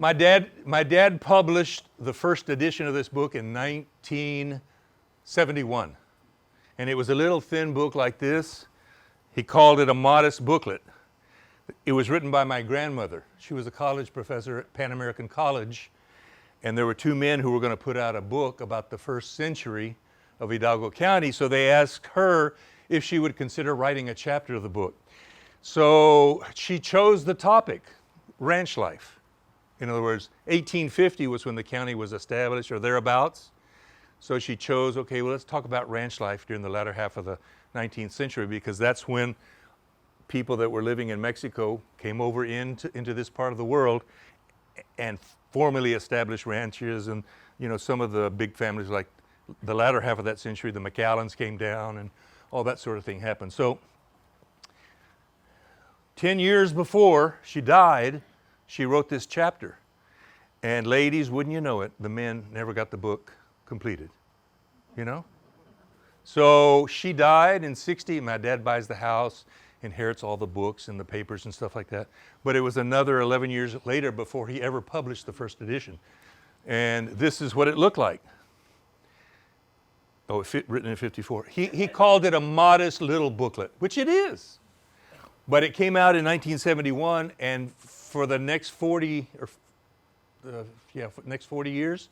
My dad published the first edition of this book in 1971. And it was a little thin book like this. He called it a modest booklet. It was written by my grandmother. She was a college professor at Pan American College, and there were two men who were going to put out a book about the first century of Hidalgo County, so they asked her if she would consider writing a chapter of the book. So she chose the topic, ranch life. In other words, 1850 was when the county was established or thereabouts. So she chose, okay, well, let's talk about ranch life during the latter half of the 19th century, because that's when people that were living in Mexico came over into this part of the world and formally established ranches. And, some of the big families, like the latter half of that century, the McAllens came down and all that sort of thing happened. So 10 years before she died, she wrote this chapter. And ladies, wouldn't you know it, the men never got the book completed, So she died in 60. My dad buys the house, inherits all the books and the papers and stuff like that. But it was another 11 years later before he ever published the first edition. And this is what it looked like. Oh, written in 54. He called it a modest little booklet, which it is. But it came out in 1971, and for the next 40 years,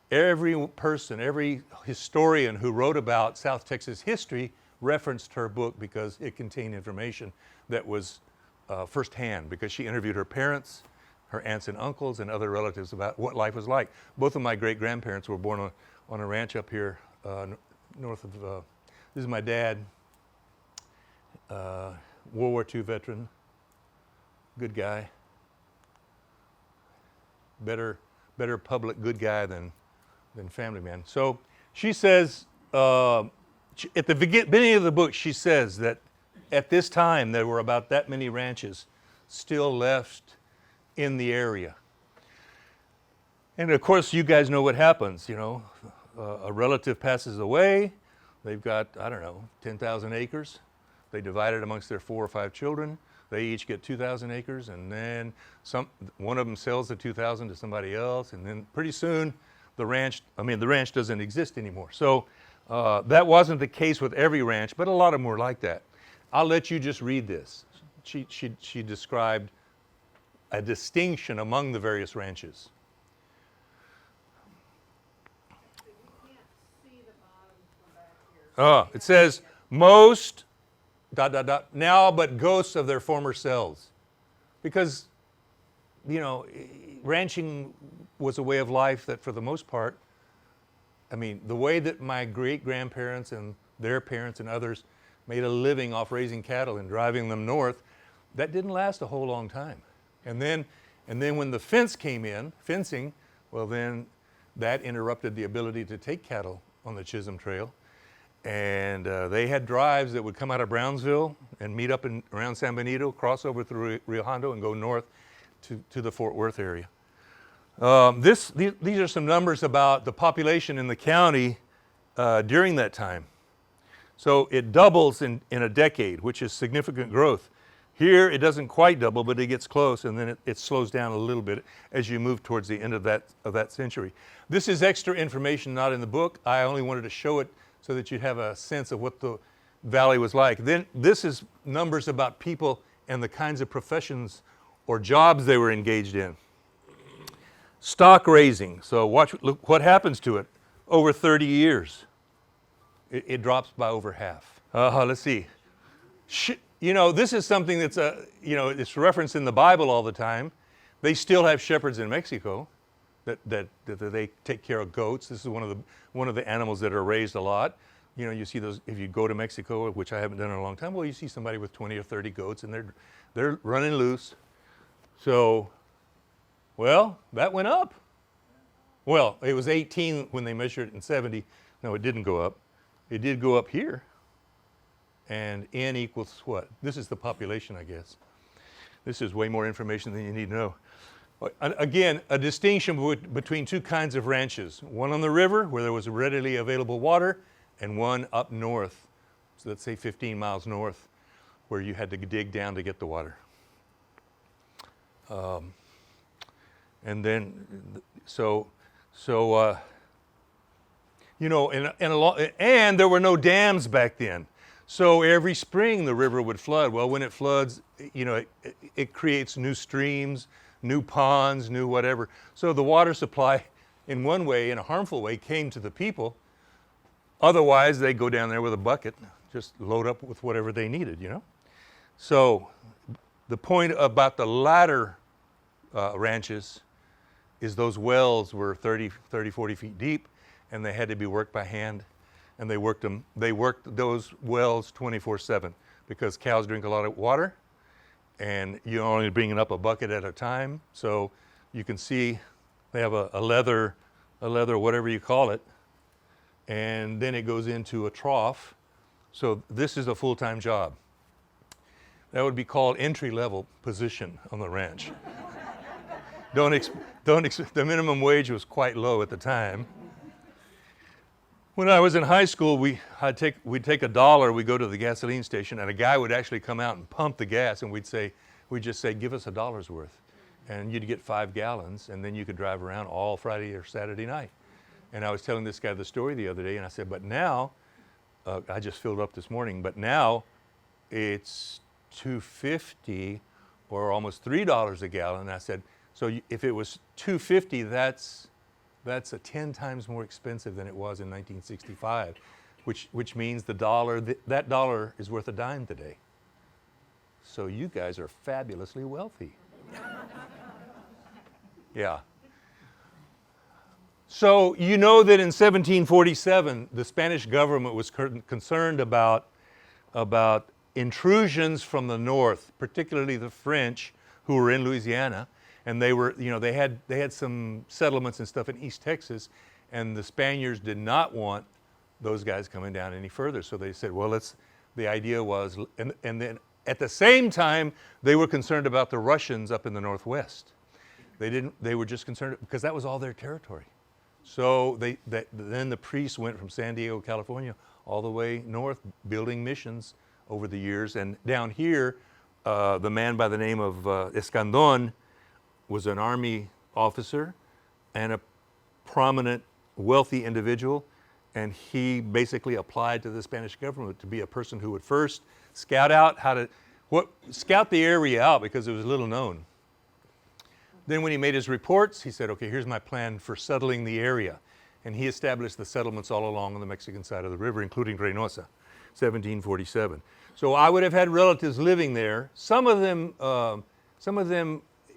every person, every historian who wrote about South Texas history referenced her book because it contained information that was firsthand, because she interviewed her parents, her aunts and uncles, and other relatives about what life was like. Both of my great-grandparents were born on a ranch up here north of, this is my dad, World War II veteran, good guy, better public good guy than family man. So she says, at the beginning of the book, she says that at this time there were about that many ranches still left in the area. And of course, you guys know what happens, a relative passes away, they've got, 10,000 acres. They divide it amongst their 4 or 5 children. They each get 2,000 acres, and then one of them sells the 2,000 to somebody else, and then pretty soon the ranch doesn't exist anymore. So that wasn't the case with every ranch, but a lot of them were like that. I'll let you just read this. She described a distinction among the various ranches. It says, most, ... now but ghosts of their former selves. Because, ranching was a way of life that for the most part, the way that my great-grandparents and their parents and others made a living off raising cattle and driving them north, that didn't last a whole long time. And then when the fencing, well then that interrupted the ability to take cattle on the Chisholm Trail. And they had drives that would come out of Brownsville and meet up around San Benito, cross over through Rio Hondo, and go north to the Fort Worth area. These are some numbers about the population in the county during that time. So it doubles in a decade, which is significant growth. Here it doesn't quite double, but it gets close, and then it slows down a little bit as you move towards the end of that century. This is extra information not in the book. I only wanted to show it so that you'd have a sense of what the valley was like. Then this is numbers about people and the kinds of professions or jobs they were engaged in. Stock raising. So look what happens to it. Over 30 years, it drops by over half. Let's see. This is something that's it's referenced in the Bible all the time. They still have shepherds in Mexico that they take care of goats. This is one of the animals that are raised a lot. You see those if you go to Mexico, which I haven't done in a long time. Well, you see somebody with 20 or 30 goats, and they're running loose. So, well, that went up. Well, it was 18 when they measured it in 70. No, it didn't go up. It did go up here. And N equals what? This is the population, I guess. This is way more information than you need to know. Again, a distinction between two kinds of ranches. One on the river, where there was readily available water, and one up north, so let's say 15 miles north, where you had to dig down to get the water. And then, so, you know, and there were no dams back then. So every spring the river would flood. Well, when it floods, you know, it creates new streams, new ponds, new whatever. So the water supply, in one way, in a harmful way, came to the people. Otherwise, they go down there with a bucket, just load up with whatever they needed, you know. So the point about the latter ranches is those wells were 30, 40 feet deep, and they had to be worked by hand. And they worked those wells 24/7 because cows drink a lot of water, and you're only bringing up a bucket at a time. So you can see they have a leather, whatever you call it, and then it goes into a trough. So this is a full-time job. That would be called entry-level position on the ranch. The minimum wage was quite low at the time. When I was in high school, we'd take $1, we'd go to the gasoline station, and a guy would actually come out and pump the gas, and we'd just say, give us $1 worth. And you'd get 5 gallons, and then you could drive around all Friday or Saturday night. And I was telling this guy the story the other day, and I said, but now, I just filled up this morning, but now it's $2.50 or almost $3 a gallon. And I said, so if it was $2.50, that's 10 times more expensive than it was in 1965, which means that dollar is worth a dime today. So you guys are fabulously wealthy. Yeah. So you know that in 1747, the Spanish government was concerned about intrusions from the north, particularly the French who were in Louisiana. And they were, you know, they had some settlements and stuff in East Texas, and the Spaniards did not want those guys coming down any further. So they said, well, the idea was, and then at the same time, they were concerned about the Russians up in the Northwest. They were just concerned because that was all their territory. So then the priests went from San Diego, California, all the way north, building missions over the years. And down here, the man by the name of Escandon was an army officer and a prominent, wealthy individual, and he basically applied to the Spanish government to be a person who would first scout the area out because it was little known. Then when he made his reports, he said, okay, here's my plan for settling the area. And he established the settlements all along on the Mexican side of the river, including Reynosa, 1747. So I would have had relatives living there. Some of them,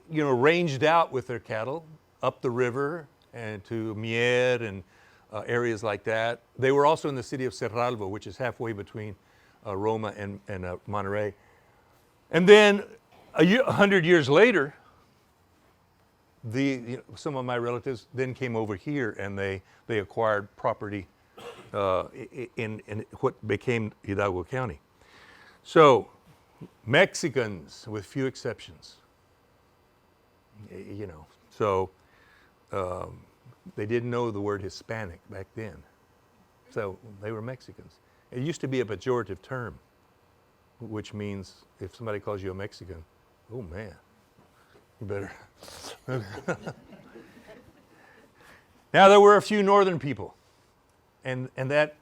you know, ranged out with their cattle up the river and to Mier and areas like that. They were also in the city of Cerralvo, which is halfway between Roma and Monterrey. And then 100 years later, some of my relatives then came over here, and they acquired property in what became Hidalgo County. So Mexicans, with few exceptions. You know, so they didn't know the word Hispanic back then. So they were Mexicans. It used to be a pejorative term, which means if somebody calls you a Mexican, oh man, you better. Now there were a few northern people, and that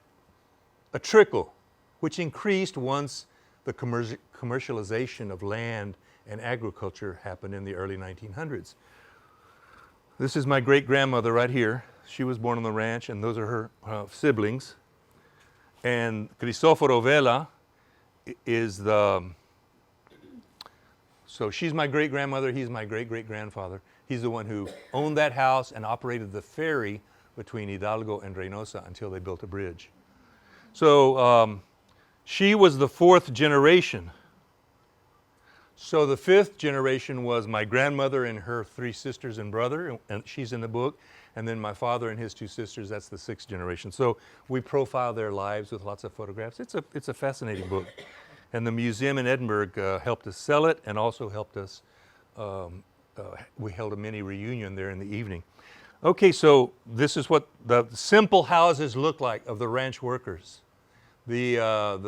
a trickle, which increased once the commercialization of land and agriculture happened in the early 1900s. This is my great-grandmother right here. She was born on the ranch, and those are her siblings. And Cristoforo Vela is so she's my great-grandmother, he's my great-great-grandfather. He's the one who owned that house and operated the ferry between Hidalgo and Reynosa until they built a bridge. So she was the 4th generation. So the 5th generation was my grandmother and her 3 sisters and brother, and she's in the book. And then my father and his 2 sisters, that's the 6th generation. So we profile their lives with lots of photographs. It's a fascinating book. And the museum in Edinburgh helped us sell it and also helped us, we held a mini reunion there in the evening. Okay, so this is what the simple houses look like of the ranch workers. The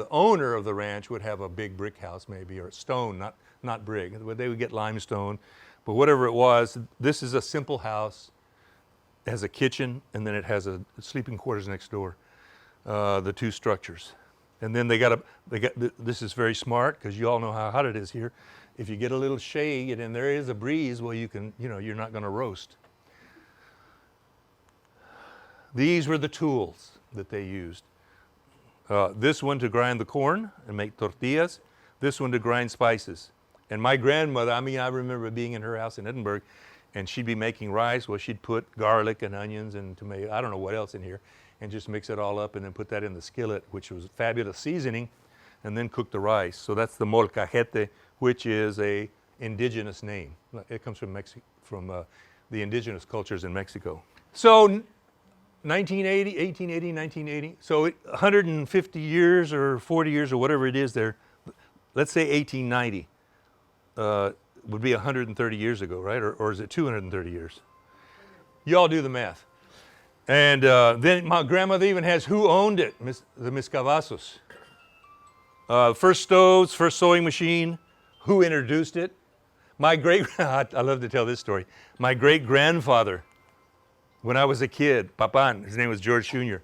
owner of the ranch would have a big brick house maybe, or stone, not brick. They would get limestone, But whatever it was, this is a simple house. It has a kitchen, and then it has a sleeping quarters next door, the two structures. And then this is very smart, because you all know how hot it is here. If you get a little shade and there is a breeze, well, you can, you're not going to roast. These were the tools that they used. This one to grind the corn and make tortillas. This one to grind spices. And my grandmother, I remember being in her house in Edinburgh, and she'd be making rice. Well, she'd put garlic and onions and tomato, I don't know what else in here, and just mix it all up and then put that in the skillet, which was fabulous seasoning, and then cook the rice. So that's the molcajete, which is a indigenous name. It comes from the indigenous cultures in Mexico. So 1880, so 150 years or 40 years or whatever it is there, let's say 1890, would be 130 years ago, right? Or is it 230 years? You all do the math. And then my grandmother even has who owned it, the Miscavazos. First stoves, first sewing machine, who introduced it. I love to tell this story. My great-grandfather, when I was a kid, Papan, his name was George Jr.,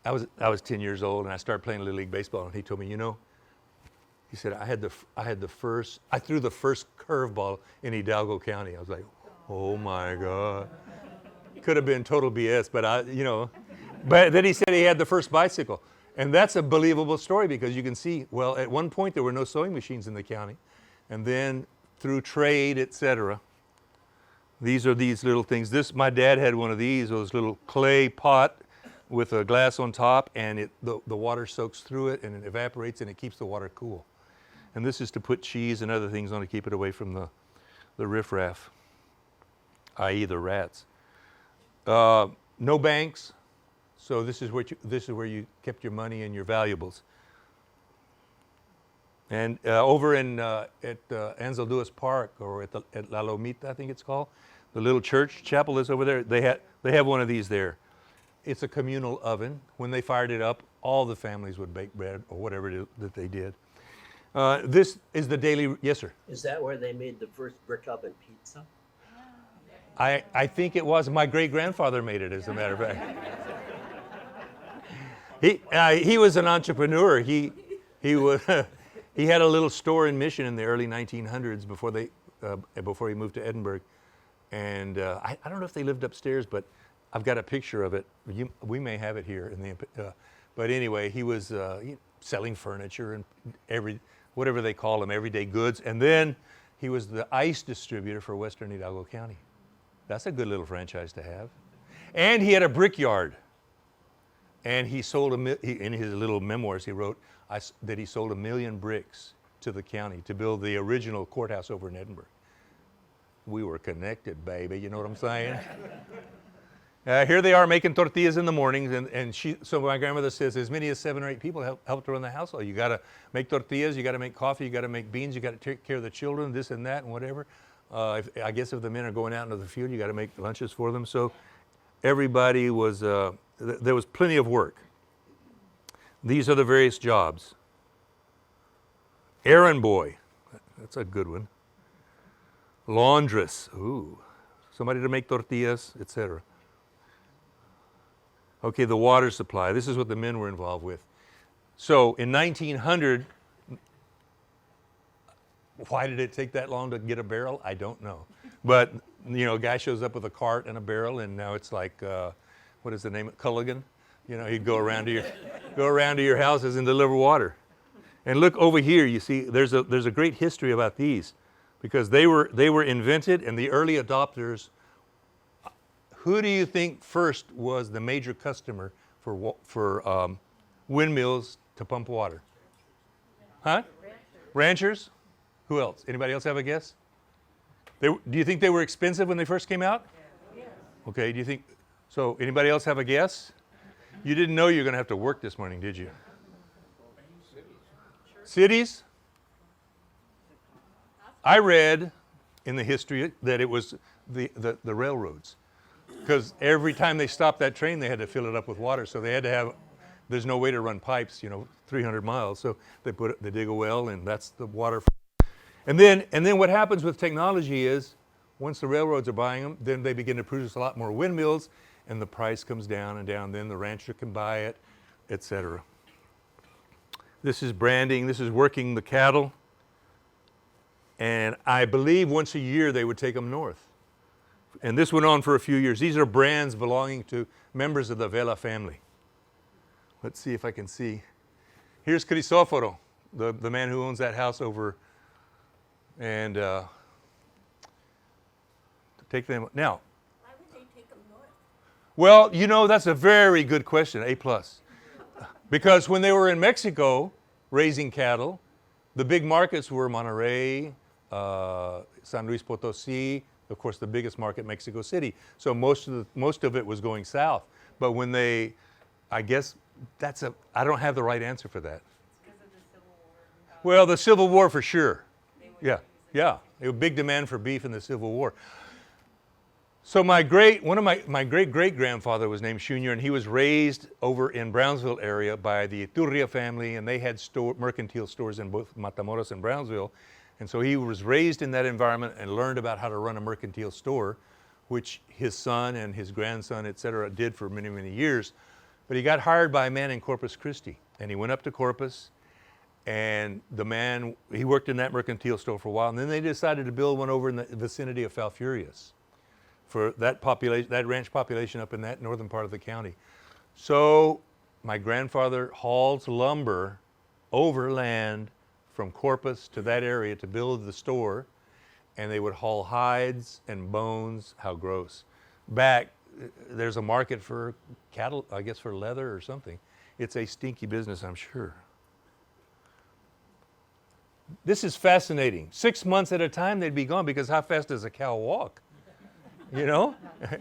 I was 10 years old, and I started playing Little League Baseball, and he told me, he said, I threw the first curveball in Hidalgo County. I was like, oh my God. Could have been total BS, but but then he said he had the first bicycle. And that's a believable story, because you can see, well, at one point there were no sewing machines in the county. And then through trade, etc., these are these little things. My dad had one of these, this little clay pot with a glass on top, and the water soaks through it and it evaporates and it keeps the water cool. And this is to put cheese and other things on to keep it away from the riffraff, i.e. the rats. No banks, so this is where you kept your money and your valuables. And over at Anzalduas Park, or at La Lomita, I think it's called, the little chapel is over there. They have one of these there. It's a communal oven. When they fired it up, all the families would bake bread or whatever that they did. This is the daily. Yes, sir. Is that where they made the first brick oven pizza? I think it was. My great-grandfather made it, as a matter of fact. He was an entrepreneur. He had a little store in Mission in the early 1900s before he moved to Edinburgh, and I don't know if they lived upstairs, but I've got a picture of it. We may have it here but anyway, he was selling furniture and whatever they call them, everyday goods, and then he was the ice distributor for Western Hidalgo County. That's a good little franchise to have. And he had a brickyard. And he sold in his little memoirs he wrote that he sold 1 million bricks to the county to build the original courthouse over in Edinburgh. We were connected, baby. You know what I'm saying? Here they are making tortillas in the mornings, so my grandmother says as many as 7 or 8 people helped run the household. You got to make tortillas, you got to make coffee, you got to make beans, you got to take care of the children, this and that and whatever. I guess if the men are going out into the field, you got to make lunches for them. So everybody was, there was plenty of work. These are the various jobs. Errand boy, that's a good one. Laundress, ooh, somebody to make tortillas, etc. Okay, the water supply. This is what the men were involved with. So in 1900, why did it take that long to get a barrel? I don't know. But, a guy shows up with a cart and a barrel, and now it's like, what is the name? Culligan? He'd go around to your houses and deliver water. And look over here, you see, there's a great history about these, because they were invented, and the early adopters. Who do you think first was the major customer for windmills to pump water? Huh? Ranchers? Who else? Anybody else have a guess? Do you think they were expensive when they first came out? Yes. Okay, do you think? So anybody else have a guess? You didn't know you were going to have to work this morning, did you? Cities? I read in the history that it was the railroads. Because every time they stopped that train, they had to fill it up with water. So they had to have, there's no way to run pipes, 300 miles. So they dig a well, and that's the water. And then what happens with technology is Once the railroads are buying them, then they begin to produce a lot more windmills, and the price comes down and down. Then the rancher can buy it, etc. This is branding. This is working the cattle. And I believe once a year they would take them north. And this went on for a few years. These are brands belonging to members of the Vela family. Let's see if I can see. Here's Crisoforo, the man who owns that house over. And take them now. Why would they take them north? Well, you know, that's a very good question, A+. Because when they were in Mexico raising cattle, the big markets were Monterrey, San Luis Potosí, of course the biggest market, Mexico City. So most of it was going south. But when they, I guess I don't have the right answer for that. It's because of the Civil War. Well, the Civil War for sure. They Yeah. There was big demand for beef in the Civil War. So one of my great-great-grandfather was named Junior, and he was raised over in Brownsville area by the Iturria family, and they had mercantile stores in both Matamoros and Brownsville. And so he was raised in that environment and learned about how to run a mercantile store, which his son and his grandson, et cetera, did for many, many years. But he got hired by a man in Corpus Christi, and he went up to Corpus, and the man, he worked in that mercantile store for a while, and then they decided to build one over in the vicinity of Falfurrias for that population, that ranch population up in that northern part of the county. So my grandfather hauled lumber overland from Corpus to that area to build the store, and they would haul hides and bones. How gross. Back, there's a market for cattle, I guess for leather or something. It's a stinky business, I'm sure. This is fascinating. 6 months at a time they'd be gone, because how fast does a cow walk? You know,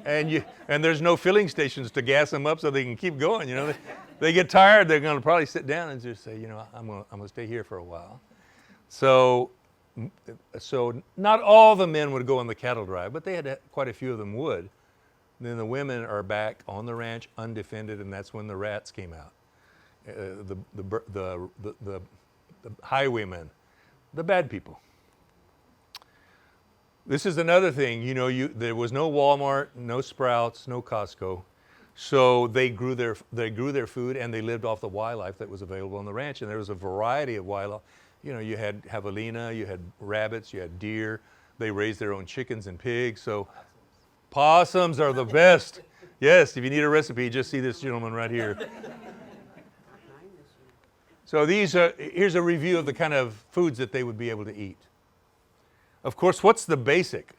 and there's no filling stations to gas them up so they can keep going. You know, they get tired, they're going to probably sit down and just say, you know, I'm going to stay here for a while. So not all the men would go on the cattle drive, but they had quite a few of them would. Then the women are back on the ranch undefended, and that's when the rats came out. The highwaymen, the bad people. This is another thing, you know, there was no Walmart, no Sprouts, no Costco. So they grew their food, and they lived off the wildlife that was available on the ranch. And there was a variety of wildlife. You know, you had javelina, you had rabbits, you had deer. They raised their own chickens and pigs. So possums are the best. Yes, if you need a recipe, just see this gentleman right here. So here's a review of the kind of foods that they would be able to eat. Of course, what's the basic?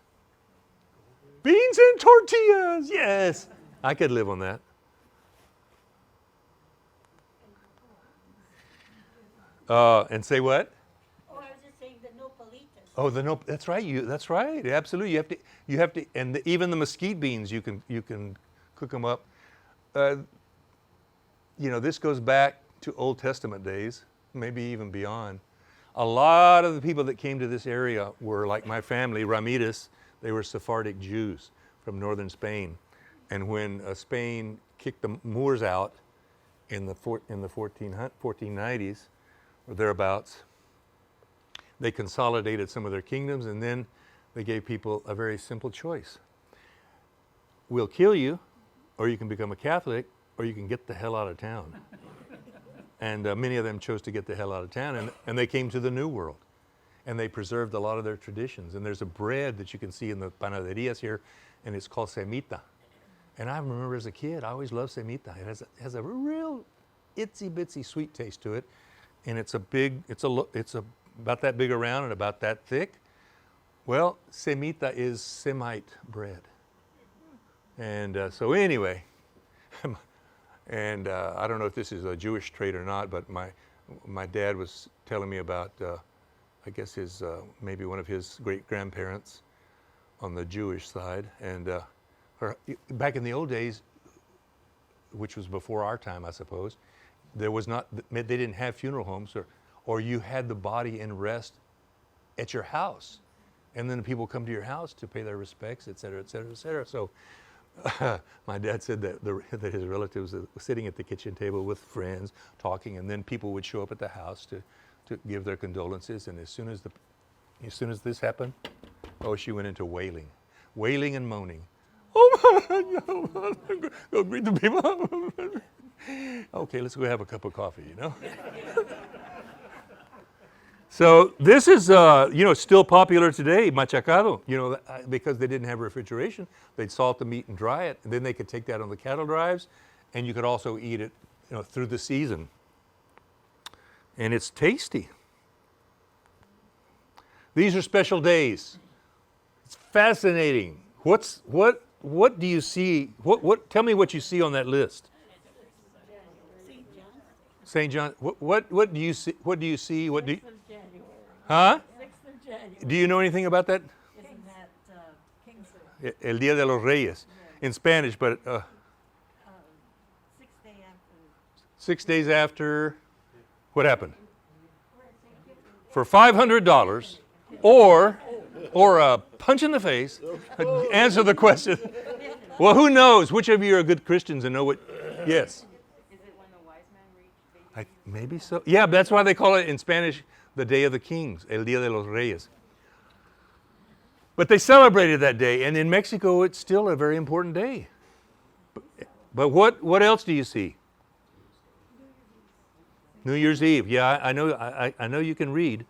Beans and tortillas, yes. I could live on that. And say what? Oh, I was just saying the nopalitas. Oh, that's right. That's right. Absolutely. You have to, and even the mesquite beans, you can cook them up. You know, this goes back to Old Testament days, maybe even beyond. A lot of the people that came to this area were like my family, Ramirez. They were Sephardic Jews from northern Spain. And when Spain kicked the Moors out in the 1490s or thereabouts, they consolidated some of their kingdoms, and then they gave people a very simple choice. We'll kill you, or you can become a Catholic, or you can get the hell out of town. And many of them chose to get the hell out of town, and they came to the New World. And they preserved a lot of their traditions. And there's a bread that you can see in the panaderias here, and it's called semita. And I remember as a kid, I always loved semita. It has a real itsy bitsy sweet taste to it, and it's about that big around and about that thick. Well, semita is Semite bread. And so anyway, and I don't know if this is a Jewish trait or not, but my dad was telling me about, I guess maybe one of his great grandparents on the Jewish side, and back in the old days, which was before our time, I suppose, they didn't have funeral homes, or you had the body in rest at your house, and then people come to your house to pay their respects, et cetera, et cetera, et cetera. So my dad said that his relatives were sitting at the kitchen table with friends talking, and then people would show up at the house to give their condolences. And as soon as this happened, she went into wailing. wailing and moaning. Oh my, go greet the people. Okay, let's go have a cup of coffee, you know. So this is, still popular today, machacado, because they didn't have refrigeration. They'd salt the meat and dry it, and then they could take that on the cattle drives, and you could also eat it, through the season. And it's tasty. These are special days. It's fascinating. What do you see? Tell me what you see on that list. St. John. What do you see? What do you see? What do you? 6th of January. Huh? 6th of January. Do you know anything about that? Isn't that King's Day? El Día de los Reyes, in Spanish, but 6th day after. 6 days after. What happened? For $500, or a punch in the face, answer the question. Well, who knows? Which of you are good Christians and know what? Yes. Is it when the wise men reach? Maybe so. Yeah, that's why they call it in Spanish the Day of the Kings, El Día de los Reyes. But they celebrated that day, and in Mexico, it's still a very important day. But what else do you see? New Year's Eve. Yeah, I know. I know you can read,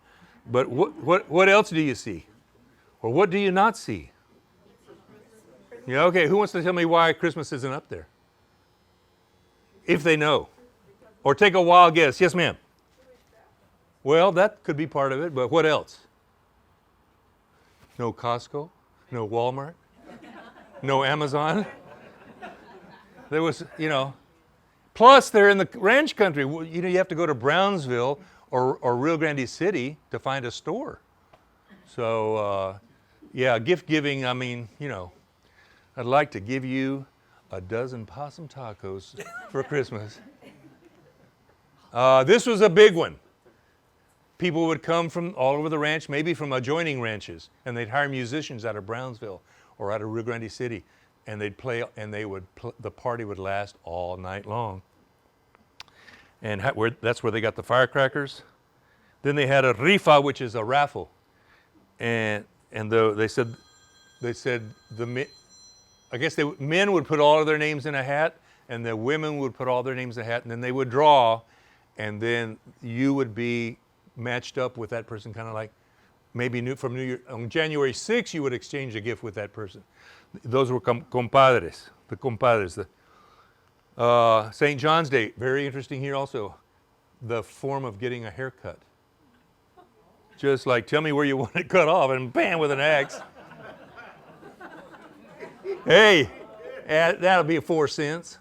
but what else do you see, or what do you not see? Yeah. Okay. Who wants to tell me why Christmas isn't up there? If they know, or take a wild guess. Yes, ma'am. Well, that could be part of it, but what else? No Costco, no Walmart, no Amazon. There was, plus they're in the ranch country. You have to go to Brownsville or Rio Grande City to find a store. So, gift giving, I'd like to give you a dozen possum tacos for Christmas. This was a big one. People would come from all over the ranch, maybe from adjoining ranches, and they'd hire musicians out of Brownsville or out of Rio Grande City, and they'd play, and the party would last all night long. And that's where they got the firecrackers. Then they had a rifa, which is a raffle, and they said men would put all of their names in a hat, and the women would put all their names in a hat, and then they would draw, and then you would be matched up with that person, kind of like maybe from New Year. On January 6th, you would exchange a gift with that person. Those were compadres, the compadres. St. John's Day, very interesting here also. The form of getting a haircut. Just like, tell me where you want it cut off, and bam, with an axe. Hey, that'll be 4 cents,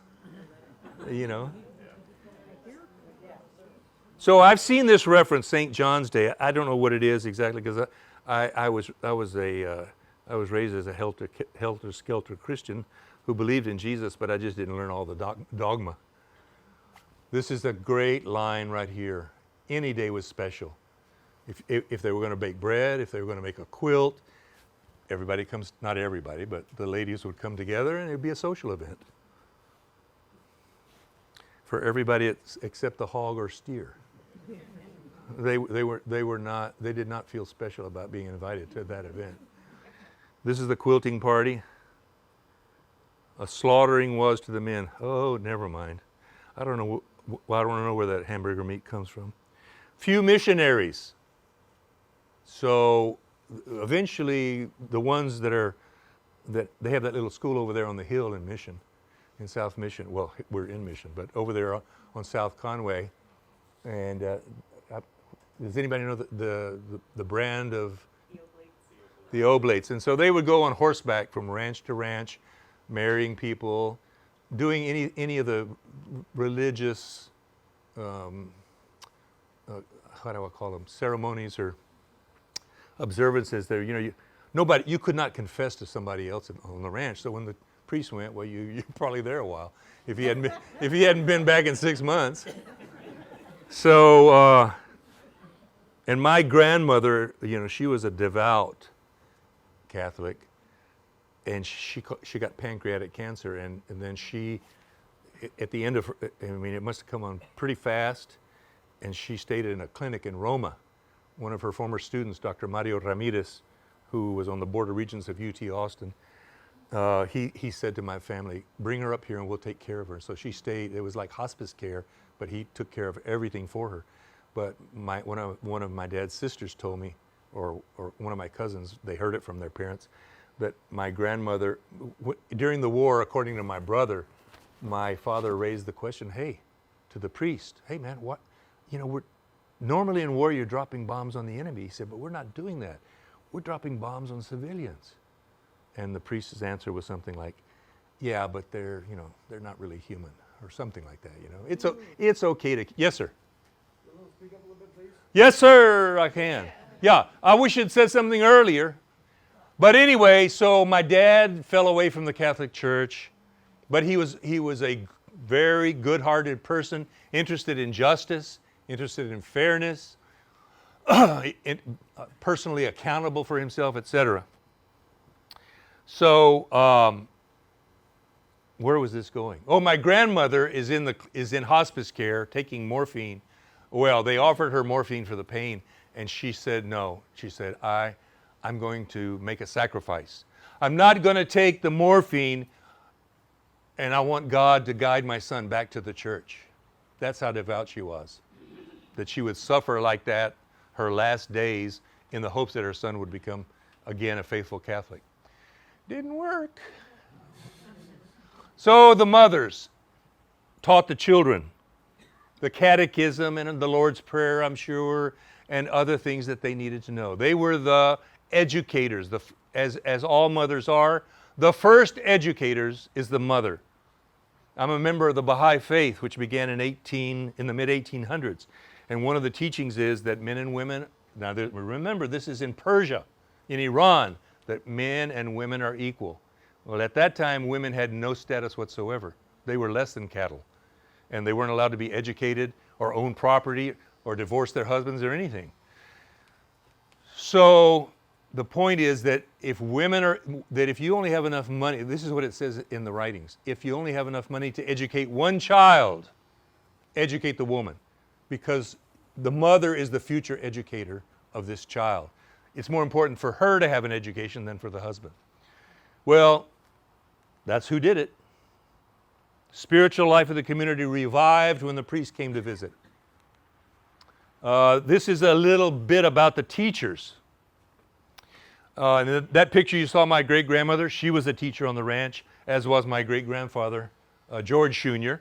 So I've seen this reference, St. John's Day. I don't know what it is exactly, because I was raised as a helter-skelter Christian who believed in Jesus, but I just didn't learn all the dogma. This is a great line right here. Any day was special. If they were going to bake bread, if they were going to make a quilt, everybody comes, not everybody, but the ladies would come together, and it would be a social event for everybody except the hog or steer. They did not feel special about being invited to that event. This is the quilting party. A slaughtering was to the men. Oh, never mind. I don't know where that hamburger meat comes from. Few missionaries. So eventually, the ones that they have that little school over there on the hill in Mission, in South Mission. Well, we're in Mission, but over there on South Conway. And does anybody know the brand of? The Oblates. And so they would go on horseback from ranch to ranch, marrying people, doing any of the religious, how do I call them, ceremonies or observances there. You could not confess to somebody else on the ranch. So when the priest went, well, you're probably there a while if he hadn't been back in 6 months. So, and my grandmother, she was a devout Catholic, and she got pancreatic cancer, and then she, at the end of her, it must have come on pretty fast, and she stayed in a clinic in Roma. One of her former students, Dr. Mario Ramirez, who was on the Board of Regents of UT Austin, he said to my family, bring her up here and we'll take care of her. So she stayed. It was like hospice care, but he took care of everything for her. But one of my dad's sisters told me, or one of my cousins, they heard it from their parents, that my grandmother, during the war, according to my brother, my father raised the question, hey, to the priest, hey man, what, normally in war you're dropping bombs on the enemy. He said, but we're not doing that. We're dropping bombs on civilians. And the priest's answer was something like, yeah, but they're not really human, or something like that. It's okay to, yes sir. Speak up a little bit, please. Yes sir, I can. Yeah, I wish you'd said something earlier. But anyway, so my dad fell away from the Catholic Church, but he was a very good-hearted person, interested in justice, interested in fairness, personally accountable for himself, etc. So, where was this going? Oh, my grandmother is in hospice care, taking morphine. Well, they offered her morphine for the pain, and she said no. She said, I'm going to make a sacrifice. I'm not going to take the morphine, and I want God to guide my son back to the church. That's how devout she was, that she would suffer like that her last days in the hopes that her son would become, again, a faithful Catholic. Didn't work. So the mothers taught the children the catechism and the Lord's Prayer, I'm sure, and other things that they needed to know. They were the educators, as all mothers are. The first educators is the mother. I'm a member of the Baha'i faith, which began in the mid-1800s. And one of the teachings is that men and women, now remember this is in Persia, in Iran, that men and women are equal. Well, at that time, women had no status whatsoever. They were less than cattle. And they weren't allowed to be educated or own property or divorce their husbands or anything. So the point is that if you only have enough money, this is what it says in the writings, if you only have enough money to educate one child, educate the woman, because the mother is the future educator of this child. It's more important for her to have an education than for the husband. Well, that's who did it. Spiritual life of the community revived when the priest came to visit. This is a little bit about the teachers. And that picture you saw, my great-grandmother, she was a teacher on the ranch, as was my great-grandfather, George Jr.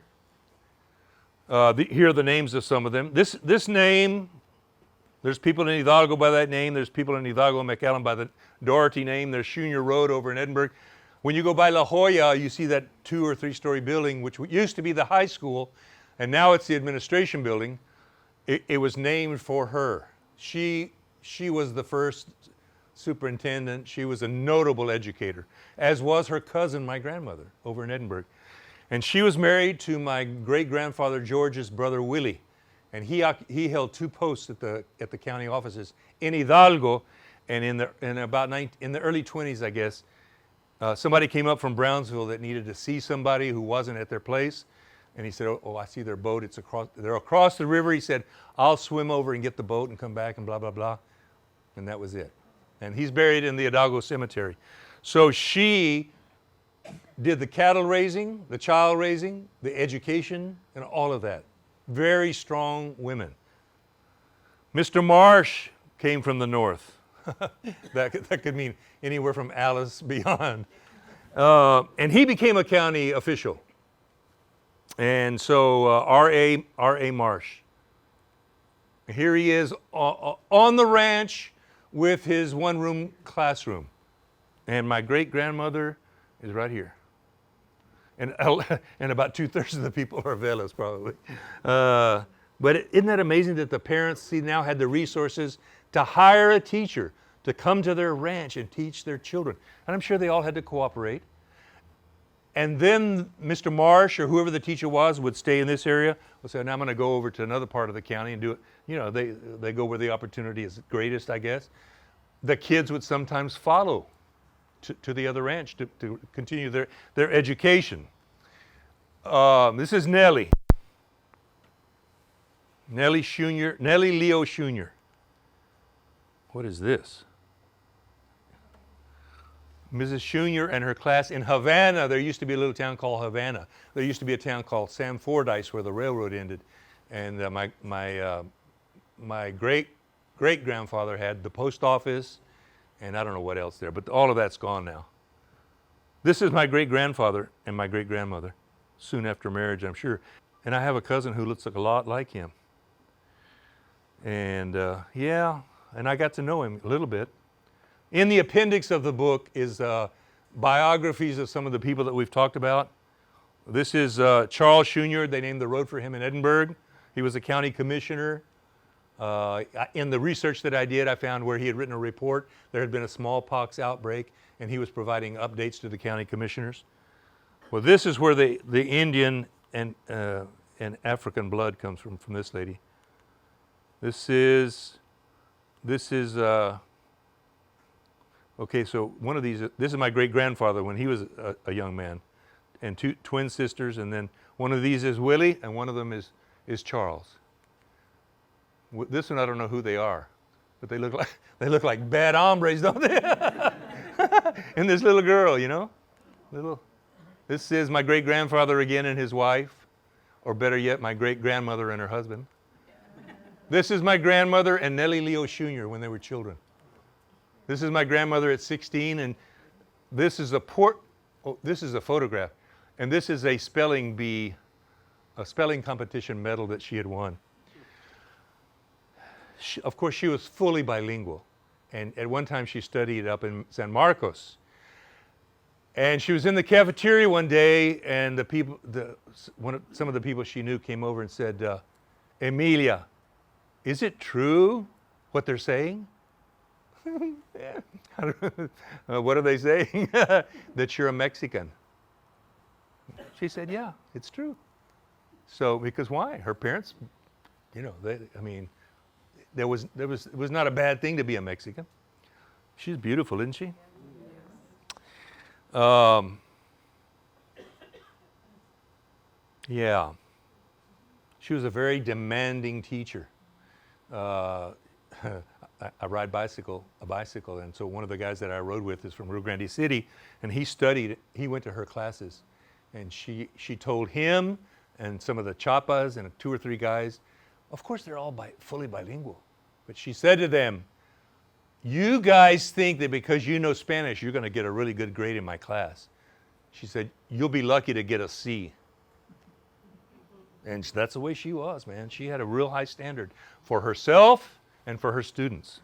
Here are the names of some of them. This name, there's people in Hidalgo by that name. There's people in Hidalgo and McAllen by the Doherty name. There's Junior Road over in Edinburgh. When you go by La Jolla, you see that 2- or 3-story building, which used to be the high school, and now it's the administration building. It was named for her. She was the first superintendent. She was a notable educator, as was her cousin, my grandmother, over in Edinburgh. And she was married to my great-grandfather George's brother Willie, and he held 2 posts at the county offices in Hidalgo, and in the early 20s, I guess. Somebody came up from Brownsville that needed to see somebody who wasn't at their place. And he said, oh, I see their boat. They're across the river. He said, I'll swim over and get the boat and come back and blah, blah, blah. And that was it. And he's buried in the Hidalgo cemetery. So she did the cattle raising, the child raising, the education, and all of that. Very strong women. Mr. Marsh came from the north. that could mean anywhere from Alice beyond. And he became a county official. And so R.A. Marsh. Here he is on the ranch with his 1-room classroom. And my great-grandmother is right here. And about 2/3 of the people are Velas, probably. But isn't that amazing that the parents now had the resources to hire a teacher to come to their ranch and teach their children? And I'm sure they all had to cooperate. And then Mr. Marsh or whoever the teacher was would stay in this area. Would say, now I'm going to go over to another part of the county and do it. You know, they go where the opportunity is greatest, I guess. The kids would sometimes follow to the other ranch to continue their education. This is Nellie. Nellie Leo Jr. What is this? Mrs. Junior and her class in Havana. There used to be a little town called Havana. There used to be a town called San Fordyce where the railroad ended. And my great-grandfather had the post office, and I don't know what else there, but all of that's gone now. This is my great-grandfather and my great-grandmother, soon after marriage, I'm sure. And I have a cousin who looks a lot like him. And yeah, and I got to know him a little bit. In the appendix of the book is biographies of some of the people that we've talked about. This is Charles Junior. They named the road for him in Edinburgh. He was a county commissioner. In the research that I did, I found where he had written a report. There had been a smallpox outbreak, and he was providing updates to the county commissioners. Well, this is where the Indian and African blood comes from this lady. This is okay, so one of these, this is my great-grandfather when he was a young man, and two twin sisters, and then one of these is Willie, and one of them is Charles. This one, I don't know who they are, but they look like bad hombres, don't they? And this little girl, you know, this is my great-grandfather again and his wife, or better yet, my great-grandmother and her husband. This is my grandmother and Nellie Leo Jr. when they were children. This is my grandmother at 16, and this is a photograph, and this is a spelling bee, a spelling competition medal that she had won. Of course, she was fully bilingual, and at one time she studied up in San Marcos. And she was in the cafeteria one day, and some of the people she knew came over and said, "Emilia, is it true what they're saying?" Yeah. What are they saying? That you're a Mexican. She said, "Yeah, it's true." So, because why? Her parents, you know, it was not a bad thing to be a Mexican. She's beautiful, isn't she? Yeah. She was a very demanding teacher. I ride a bicycle, and so one of the guys that I rode with is from Rio Grande City, and he went to her classes, and she told him and some of the chapas and 2 or 3 guys, of course they're all fully bilingual, but she said to them, "You guys think that because you know Spanish, you're going to get a really good grade in my class." She said, "You'll be lucky to get a C." And that's the way she was, man. She had a real high standard for herself and for her students.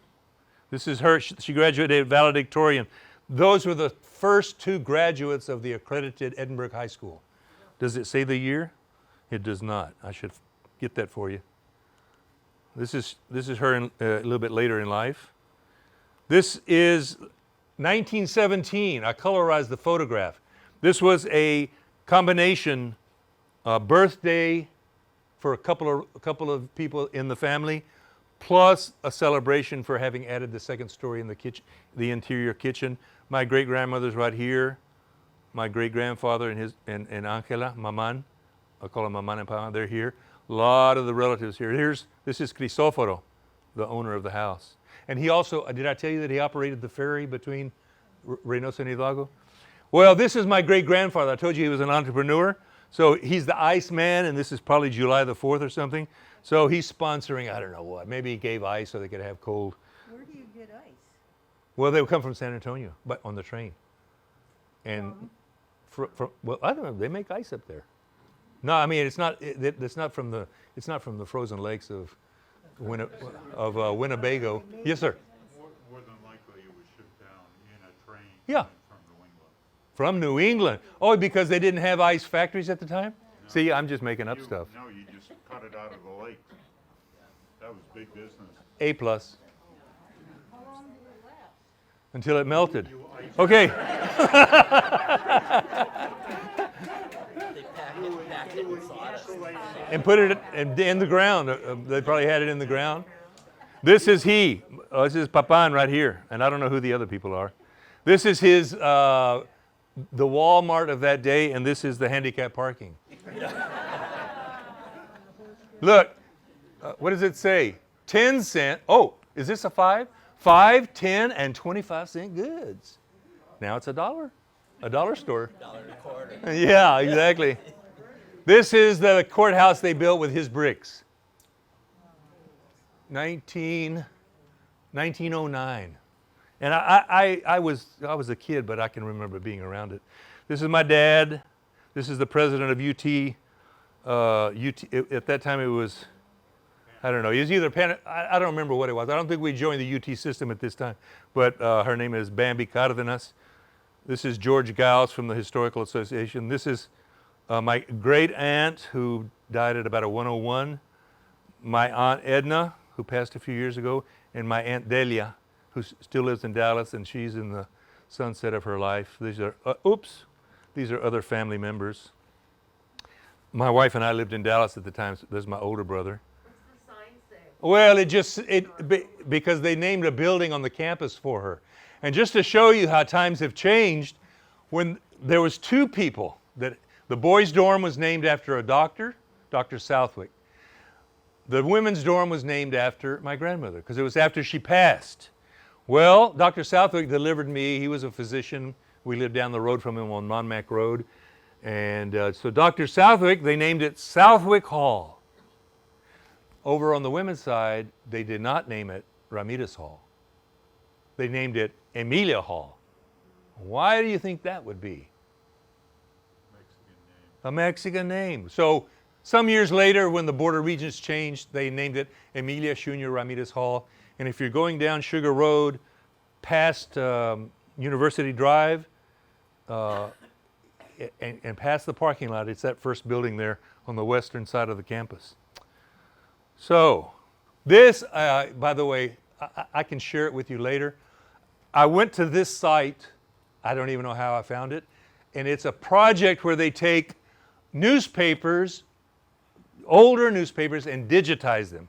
This is her. She graduated valedictorian. Those were the first 2 graduates of the accredited Edinburgh High School. Does it say the year? It does not. I should get that for you. This is her a little bit later in life. This is 1917. I colorized the photograph. This was a combination birthday for a couple of people in the family, plus a celebration for having added the second story in the kitchen, the interior kitchen. My great-grandmother's right here. My great-grandfather and Angela, Maman, I call them Maman and Papa, they're here. A lot of the relatives here. This is Crisoforo, the owner of the house. And he also, did I tell you that he operated the ferry between Reynosa and Hidalgo? Well, this is my great-grandfather. I told you he was an entrepreneur. So he's the ice man, and this is probably July the 4th or something. So he's sponsoring, I don't know what. Maybe he gave ice so they could have cold. Where do you get ice? Well, they would come from San Antonio, but on the train. And well, I don't know. They make ice up there. No, I mean it's not from the frozen lakes of Winnebago. Yes, sir. More than likely, it was shipped down in a train. Yeah. From New England. From New England. Oh, because they didn't have ice factories at the time? No. See, I'm just making up stuff. No, you just cut it out of the lake. That was big business. A+. How long did it last? Until it melted. Okay. They packed it in sawdust. And put it in the ground. They probably had it in the ground. This is he. This is Papan right here. And I don't know who the other people are. This is his, the Walmart of that day, and this is the handicap parking. Look, what does it say? 10 cent. Oh, is this a 5? 5, 10, and 25-cent goods. Now it's a dollar store. $1.25. Yeah, exactly. This is the courthouse they built with his bricks. 1909. And I was a kid, but I can remember being around it. This is my dad. This is the president of UT. At that time it was, I don't know, he was either I don't remember what it was. I don't think we joined the UT system at this time, but her name is Bambi Cardenas. This is George Gauss from the Historical Association. This is my great aunt who died at about 101. My aunt Edna, who passed a few years ago, and my aunt Delia, who still lives in Dallas, and she's in the sunset of her life. These are, these are other family members. My wife and I lived in Dallas at the time. So there's my older brother. What's the sign say? Well, because they named a building on the campus for her. And just to show you how times have changed, when there was two people that the boys' dorm was named after a doctor, Dr. Southwick. The women's dorm was named after my grandmother because it was after she passed. Well, Dr. Southwick delivered me. He was a physician. We lived down the road from him on Monmac Road. And so Dr. Southwick, they named it Southwick Hall. Over on the women's side, they did not name it Ramirez Hall. They named it Emilia Hall. Why do you think that would be? A Mexican name. So some years later, when the Board of Regents changed, they named it Emilia Junior Ramirez Hall. And if you're going down Sugar Road past University Drive and past the parking lot, it's that first building there on the western side of the campus. So this, by the way, I can share it with you later. I went to this site. I don't even know how I found it. And it's a project where they take newspapers, older newspapers, and digitize them.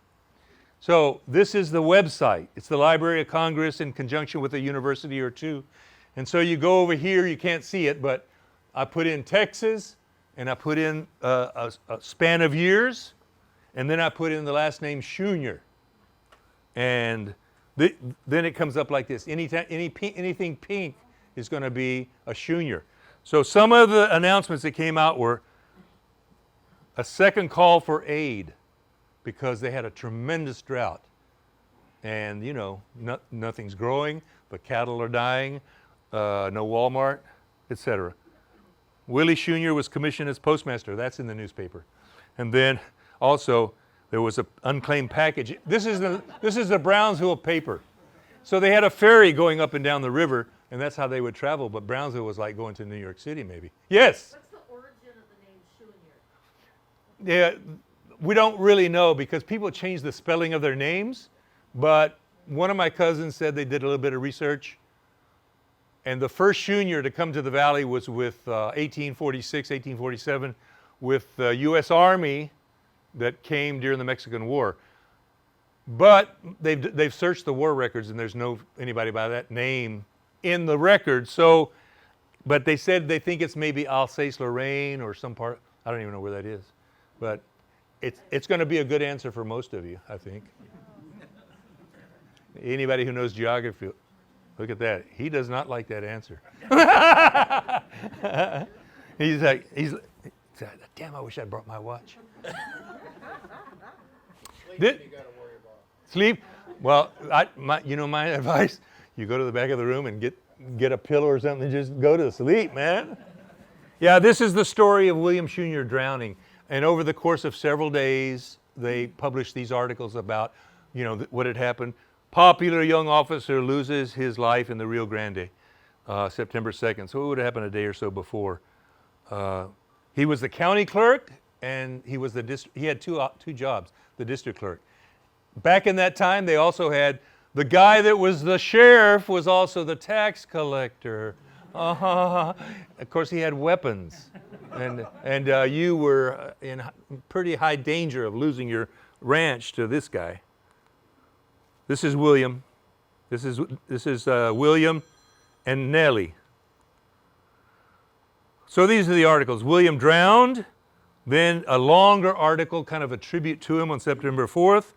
So this is the website. It's the Library of Congress in conjunction with a university or two. And so you go over here, you can't see it, but I put in Texas, and I put in a span of years, and then I put in the last name Junior. And then it comes up like this. Anything pink is going to be a Junior. So some of the announcements that came out were a second call for aid because they had a tremendous drought. And, you know, nothing's growing, the cattle are dying, no Walmart, etc. Willie Junior was commissioned as postmaster. That's in the newspaper. And then also there was an unclaimed package. This is the Brownsville paper. So they had a ferry going up and down the river, and that's how they would travel. But Brownsville was like going to New York City, maybe. Yes? What's the origin of the name Junior? Yeah, we don't really know because people change the spelling of their names. But one of my cousins said they did a little bit of research. And the first Junior to come to the valley was with 1846, 1847, with the U.S. Army that came during the Mexican War. But they've searched the war records, and there's no anybody by that name in the record. So, but they said they think it's maybe Alsace-Lorraine or some part. I don't even know where that is. But it's going to be a good answer for most of you, I think. Anybody who knows geography, look at that. He does not like that answer. he's like, damn, I wish I'd brought my watch. Sleep? Well, my advice, you go to the back of the room and get a pillow or something and just go to sleep, man. Yeah, this is the story of William Junior drowning. And over the course of several days, they published these articles about, what had happened. Popular young officer loses his life in the Rio Grande, September 2nd. So it would have happened a day or so before. He was the county clerk, and he had two jobs, the district clerk. Back in that time, they also had the guy that was the sheriff was also the tax collector. Of course, he had weapons, and you were in pretty high danger of losing your ranch to this guy. This is William. This is William and Nellie. So these are the articles. William drowned. Then a longer article, kind of a tribute to him on September 4th.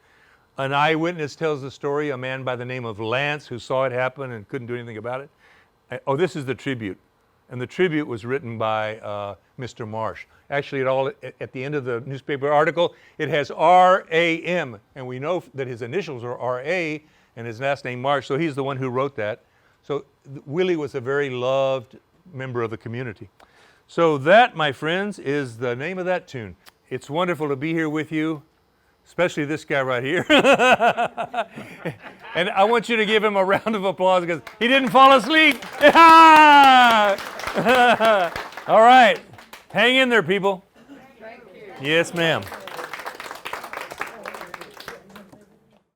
An eyewitness tells the story, a man by the name of Lance who saw it happen and couldn't do anything about it. Oh, this is the tribute. And the tribute was written by Mr. Marsh. Actually, at the end of the newspaper article, it has R.A.M. And we know that his initials are R.A. and his last name Marsh, so he's the one who wrote that. So Willie was a very loved member of the community. So that, my friends, is the name of that tune. It's wonderful to be here with you, especially this guy right here. And I want you to give him a round of applause because he didn't fall asleep. All right. Hang in there, people. Yes, ma'am.